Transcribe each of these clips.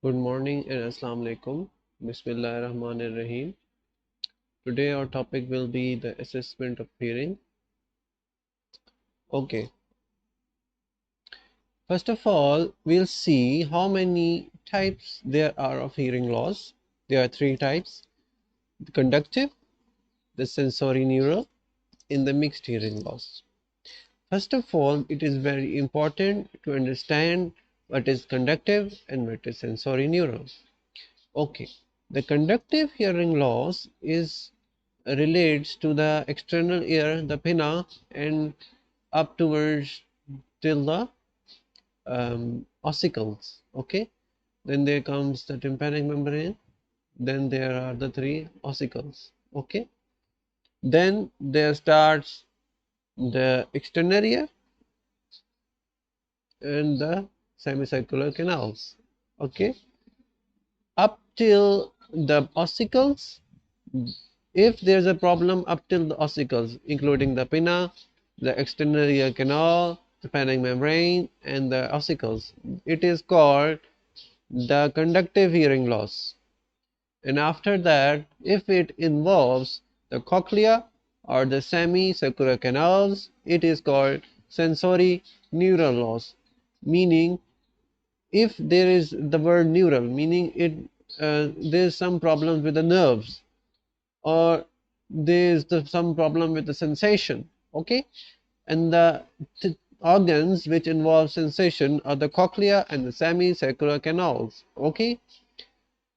Good morning and Assalamu alaikum. Bismillahir Rahmanir Rahim. Today our topic will be the assessment of hearing. Okay, first of all, we'll see how many types there are of hearing loss. There are three types: the conductive, the sensory neural, and the mixed hearing loss. First of all, it is very important to understand what is conductive and what is sensory neural. Okay, the conductive hearing loss is relates to the external ear, the pinna, and up towards till the ossicles. Okay, then there comes the tympanic membrane, then there are the three ossicles. Okay, then there starts the external ear and the semicircular canals. Okay, up till the ossicles. If there's a problem up till the ossicles, including the pinna, the external ear canal, the tympanic membrane, and the ossicles, it is called the conductive hearing loss. And after that, if it involves the cochlea or the semicircular canals, it is called sensory neural loss. Meaning, if there is the word neural, meaning there is some problem with the nerves, or there's some problem with the sensation. Okay, and the organs which involve sensation are the cochlea and the semicircular canals. Okay,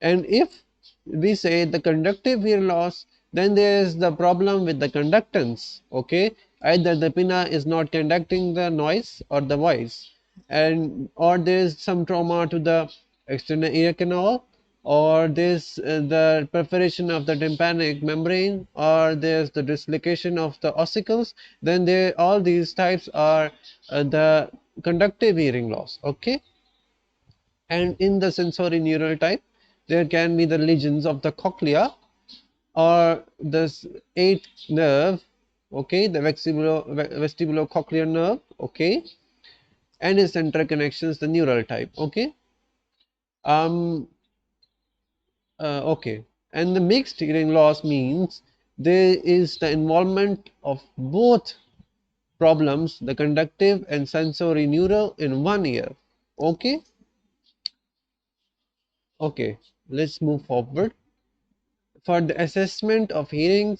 and if we say the conductive hearing loss, then there is the problem with the conductance. Okay, either the pinna is not conducting the noise or the voice, and or there is some trauma to the external ear canal, or there's the perforation of the tympanic membrane, or there's the dislocation of the ossicles. Then they all these types are the conductive hearing loss. Okay, and in the sensory neural type, there can be the lesions of the cochlea or this eighth nerve. Okay, the vestibulocochlear nerve. Okay, and its central connections, the neural type. Okay, um okay, and the mixed hearing loss means there is the involvement of both problems, the conductive and sensory neural, in one ear. Okay, okay, let's move forward. For the assessment of hearing,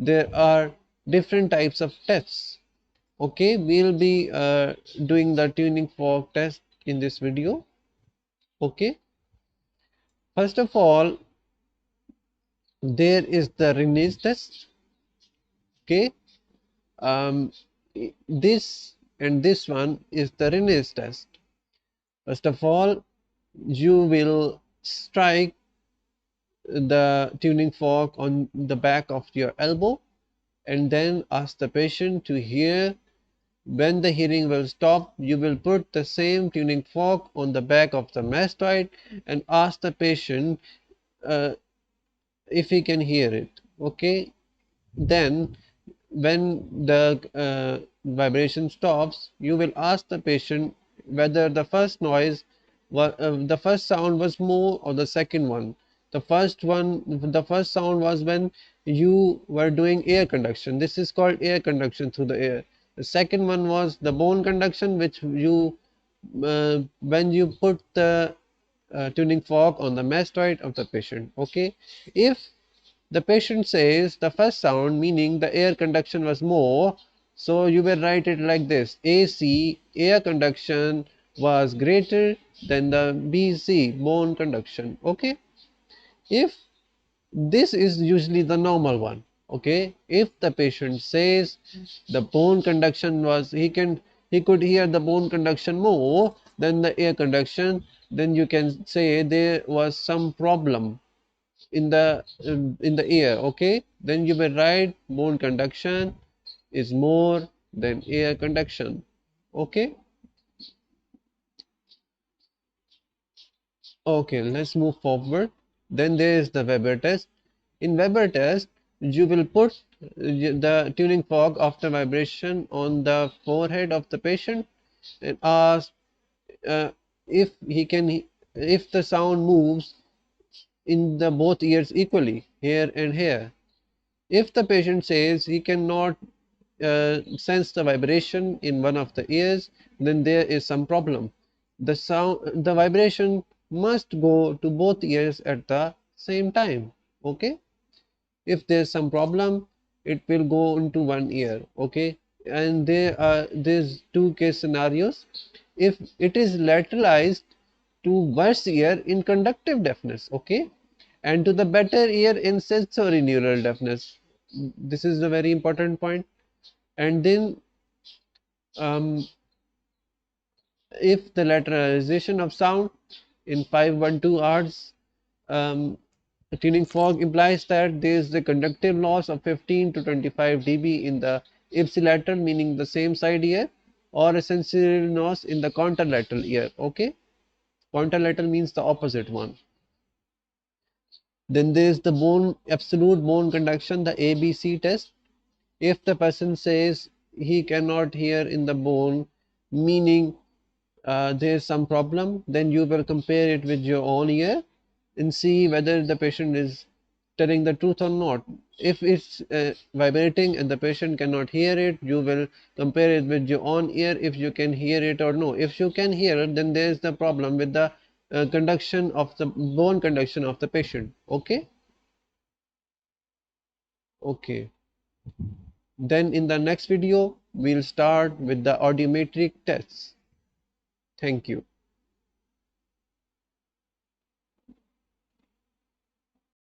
there are different types of tests. Okay, we'll be doing the tuning fork test in this video. Okay, first of all, there is the rinne test. Okay, um, this and this one is the rinne test. First of all, you will strike the tuning fork on the back of your elbow and then ask the patient to hear. When the hearing will stop, you will put the same tuning fork on the back of the mastoid and ask the patient uh, if he can hear it. Okay, then when the vibration stops, you will ask the patient whether the first noise the first sound was more or the second one. The first sound was when you were doing air conduction. This is called air conduction through the air. The second one was the bone conduction, which you when you put the tuning fork on the mastoid of the patient. Okay, if the patient says the first sound, meaning the air conduction was more, so you will write it like this: AC, air conduction, was greater than the BC, bone conduction. Okay, if this is usually the normal one. Okay, if the patient says the bone conduction was, he could hear the bone conduction more than the air conduction, then you can say there was some problem in the ear. Okay, then you will write bone conduction is more than air conduction. Okay, okay, let's move forward. Then there is the Weber test. In Weber test, you will put the tuning fork after vibration on the forehead of the patient and ask uh, if he can if the sound moves in the both ears equally, here and here. If the patient says he cannot sense the vibration in one of the ears, then there is some problem. The vibration must go to both ears at the same time. Okay. If there's some problem, it will go into one ear. Okay. And there's two case scenarios. If it is lateralized to worse ear in conductive deafness, okay, and to the better ear in sensory neural deafness. This is a very important point. And then um, if the lateralization of sound in 512 Hz tuning fog implies that there is the conductive loss of 15 to 25 dB in the ipsilateral, meaning the same side ear, or a sensory loss in the contralateral ear. Okay, contralateral means the opposite one. Then there is the bone absolute bone conduction, the ABC test. If the person says he cannot hear in the bone, meaning there is some problem, then you will compare it with your own ear and see whether the patient is telling the truth or not. If it's vibrating and the patient cannot hear it, you will compare it with your own ear if you can hear it or no. If you can hear it, then there is the problem with the conduction of the bone conduction of the patient. Okay. Okay. Then in the next video, we'll start with the audiometric tests. Thank you.